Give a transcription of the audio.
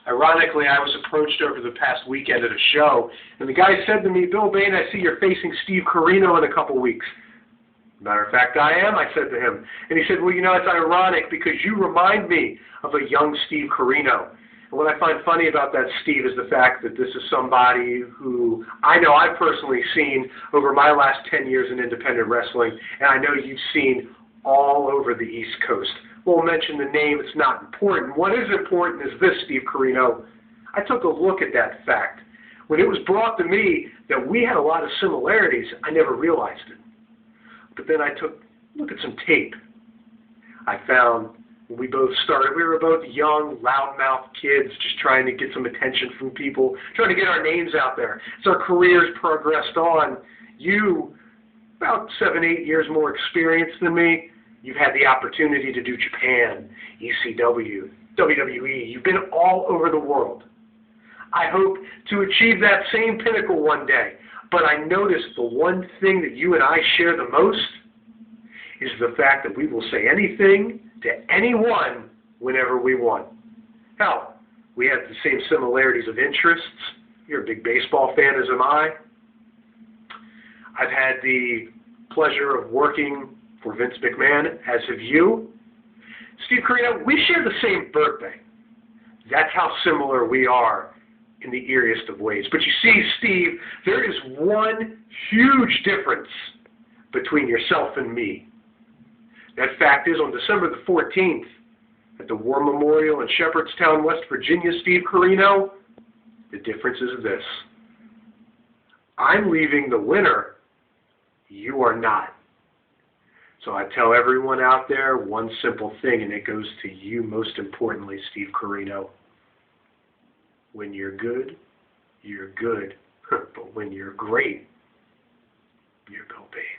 Ironically, I was approached over the past weekend at a show, and the guy said to me, "Bill Bain, I see you're facing Steve Corino in a couple weeks." Matter of fact, I am, I said to him. And he said, "Well, you know, it's ironic because you remind me of a young Steve Corino." And what I find funny about that, Steve, is the fact that this is somebody who I know I've personally seen over my last 10 years in independent wrestling, and I know you've seen all over the East Coast. Won't mention the name, it's not important. What is important is this, Steve Corino. I took a look at that fact. When it was brought to me that we had a lot of similarities, I never realized it. But then I took a look at some tape. I found when we both started, we were both young, loudmouth kids just trying to get some attention from people, trying to get our names out there. As our careers progressed on, you, about 7, 8 years more experienced than me, you've had the opportunity to do Japan, ECW, WWE. You've been all over the world. I hope to achieve that same pinnacle one day. But I noticed the one thing that you and I share the most is the fact that we will say anything to anyone whenever we want. Hell, we have the same similarities of interests. You're a big baseball fan, as am I. I've had the pleasure of working for Vince McMahon, as have you. Steve Corino, we share the same birthday. That's how similar we are in the eeriest of ways. But you see, Steve, there is one huge difference between yourself and me. That fact is, on December the 14th, at the War Memorial in Shepherdstown, West Virginia, Steve Corino, the difference is this. I'm leaving the winner. You are not. So I tell everyone out there one simple thing, and it goes to you most importantly, Steve Corino. When you're good, you're good. But when you're great, you're Bill Bain.